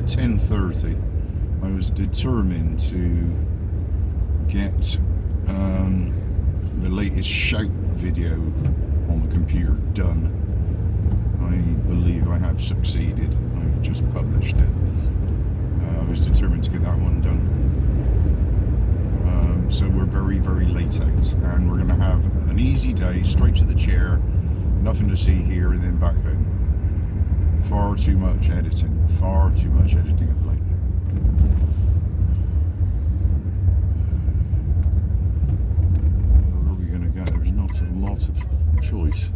10:30. I was determined to get the latest shout video on the computer done. I believe I have succeeded. I've just published it. I was determined to get that one done. So we're very, very late out, and we're going to have an easy day, straight to the chair, nothing to see here, and then back home. Far too much editing at night. Where are we going to go? There's not a lot of choice.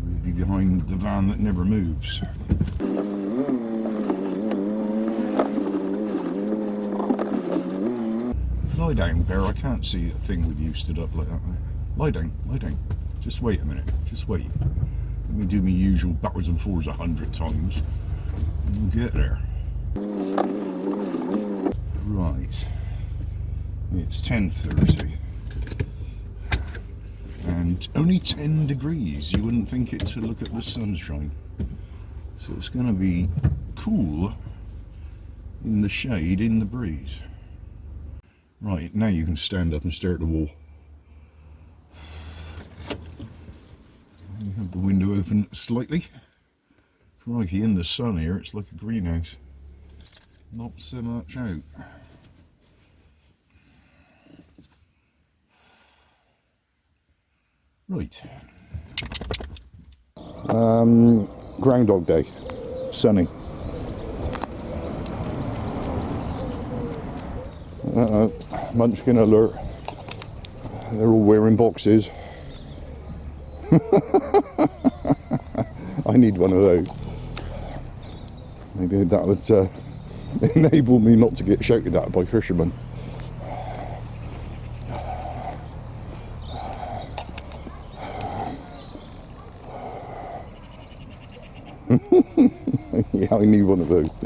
We'll be behind the van that never moves. Lie down, Bear. I can't see a thing with you stood up like that. Lie down, lie down. Just wait a minute. Just wait. Let me do my usual backwards and forwards 100 times. We'll get there. Right. It's 10:30. And only 10 degrees. You wouldn't think it to look at the sunshine. So it's going to be cool in the shade, in the breeze. Right, now you can stand up and stare at the wall. You have the window open slightly. Crikey, in the sun here, it's like a greenhouse. Not so much out. Right. Groundhog Day. Sunny. Munchkin alert. They're all wearing boxes. I need one of those. Maybe that would enable me not to get shouted at by fishermen. Yeah, I need one of those.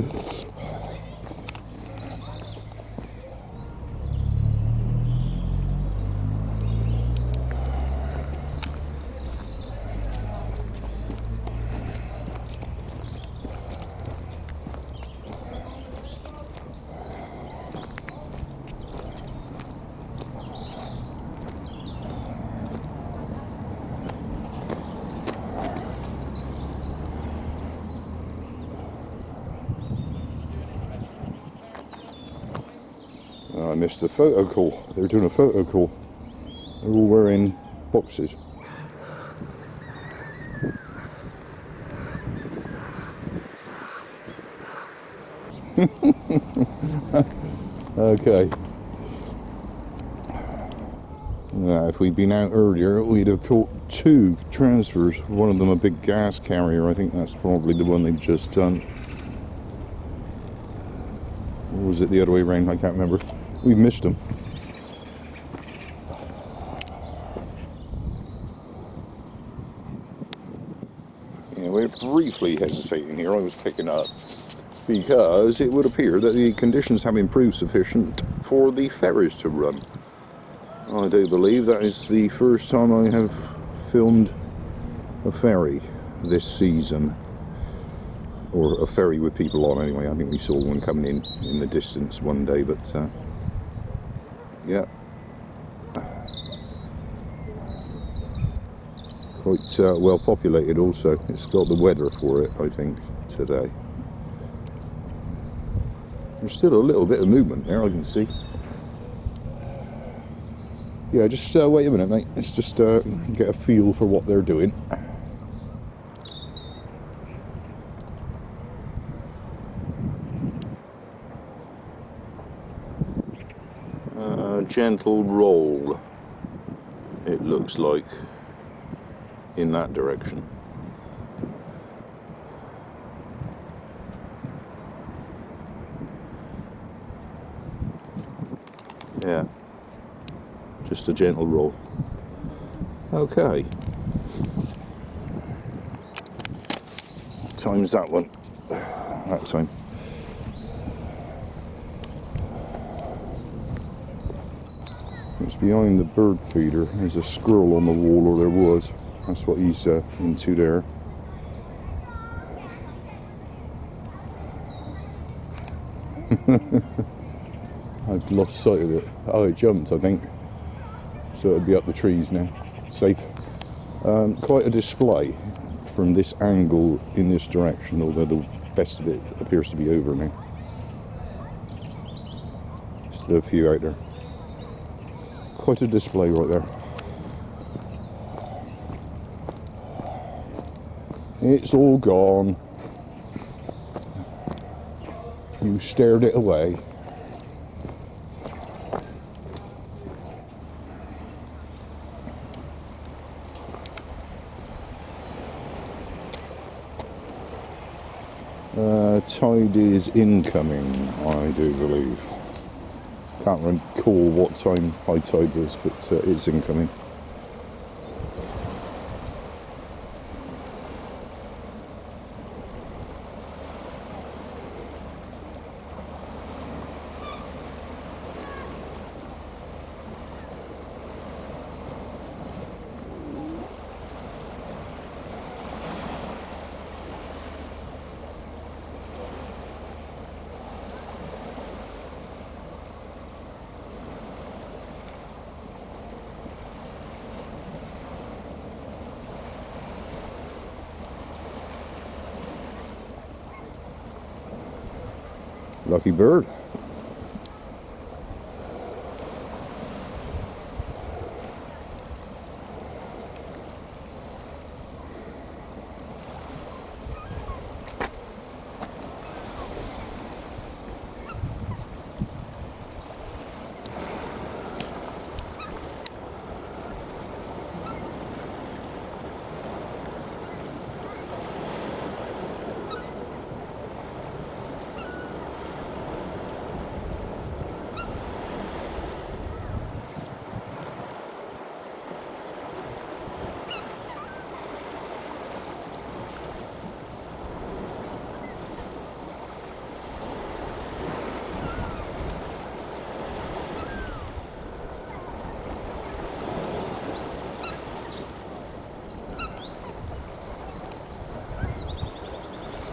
I missed the photo call. They were doing a photo call. They're all wearing boxes. Okay. Now, if we'd been out earlier, we'd have caught 2 transfers. One of them a big gas carrier. I think that's probably the one they've just done. Or was it the other way around? I can't remember. We've missed them. Yeah, we're briefly hesitating here. I was picking up because it would appear that the conditions have improved sufficient for the ferries to run. I do believe that is the first time I have filmed a ferry this season. Or a ferry with people on anyway. I think we saw one coming in the distance one day, but yeah. Quite well populated also. It's got the weather for it, I think, today. There's still a little bit of movement there, I can see. Yeah, just wait a minute, mate. Let's just get a feel for what they're doing. Gentle roll, it looks like, in that direction. Yeah, just a gentle roll. Okay. Time's that one. That time. It's behind the bird feeder. There's a squirrel on the wall, or there was. That's what he's into there. I've lost sight of it. Oh, it jumped, I think. So it'll be up the trees now. Safe. Quite a display from this angle in this direction, although the best of it appears to be over now. Still a few out there. Quite a display right there. It's all gone. You stared it away. Tide is incoming, I do believe. Can't recall what time high tide is, but it's incoming. Lucky bird.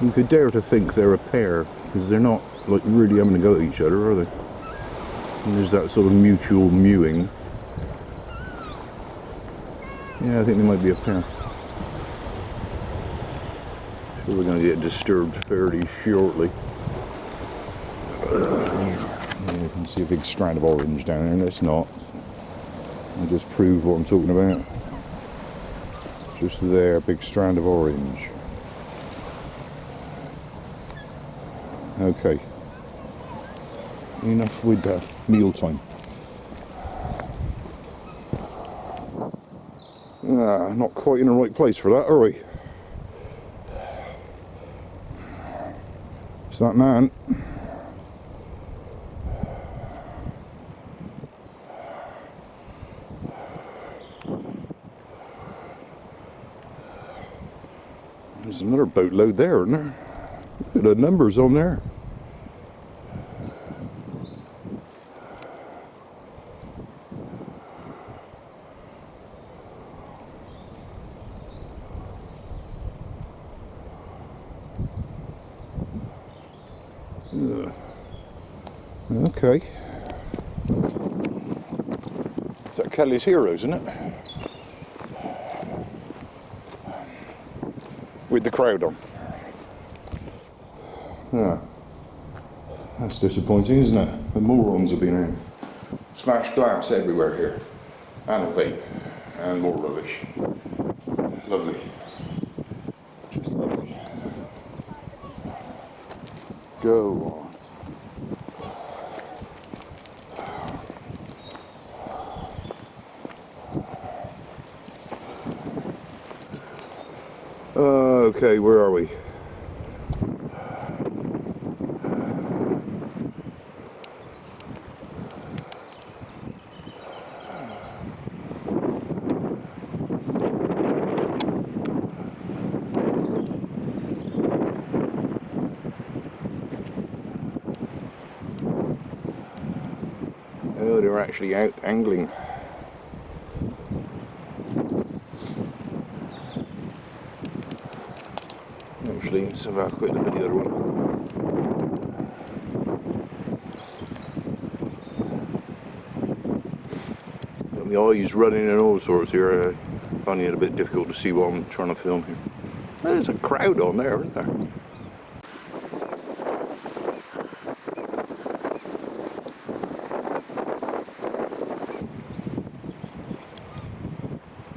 You could dare to think they're a pair, because they're not like really having to go at each other, are they? And there's that sort of mutual mewing. Yeah, I think they might be a pair. So we're going to get disturbed fairly shortly. Yeah, you can see a big strand of orange down there, and it's not. I'll just prove what I'm talking about. Just there, big strand of orange. Okay, enough with meal time. Not quite in the right place for that, are we? It's that man. There's another boatload there, isn't there? Look at the numbers on there. Okay. Is that Kelly's Heroes, isn't it? With the crowd on. Yeah. That's disappointing, isn't it? The morons have been in. Smashed glass everywhere here. And a vape. And more rubbish. Lovely. Just lovely. Go on. Okay, where are we? Oh, they're actually out angling. Actually, let's have a quick look at the other one. Got my eyes running and all sorts here. Finding it a bit difficult to see what I'm trying to film here. There's a crowd on there, isn't there?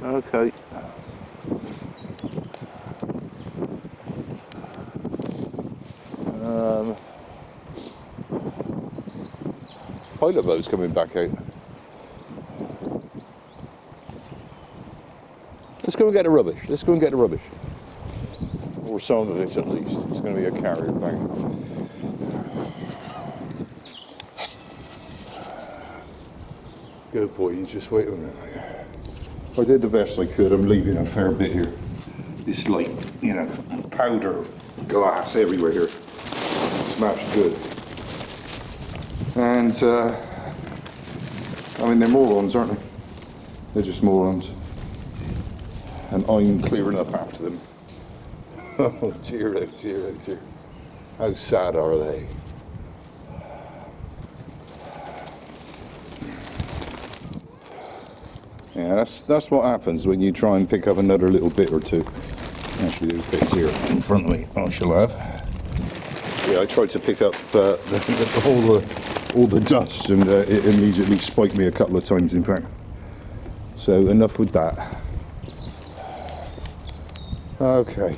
Okay. Pilot boat's coming back out. Let's go and get the rubbish. Let's go and get the rubbish. Or some of it at least. It's going to be a carrier bag. Good boy, you just wait a minute. I did the best I could. I'm leaving a fair bit here. It's like, you know, powder, glass everywhere here. Smashed good. And, I mean, they're morons, aren't they? They're just morons. And I'm clearing up after them. Oh dear, oh dear, oh dear. How sad are they? Yeah, that's what happens when you try and pick up another little bit or two. Actually, there's bits here in front of me I shall have. Yeah, I tried to pick up all the dust, and it immediately spiked me a couple of times, in fact. So enough with that. Okay.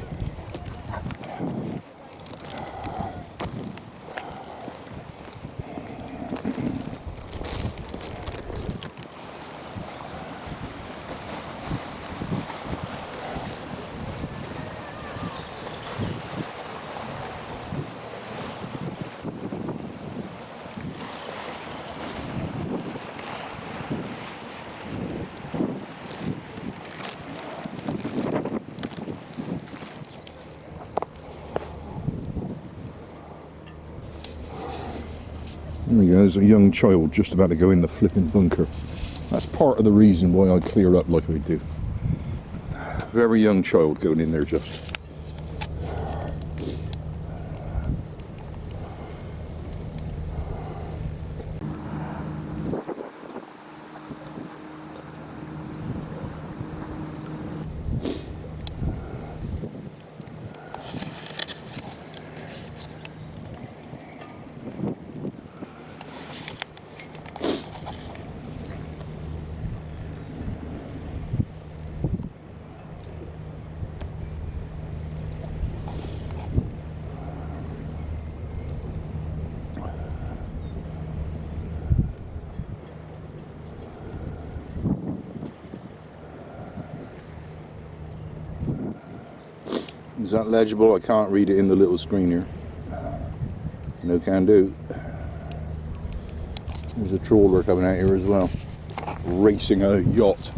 There we go, there's a young child just about to go in the flipping bunker. That's part of the reason why I clear up like I do. Very young child going in there just. Is that legible? I can't read it in the little screen here. No can do. There's a trawler coming out here as well, racing a yacht.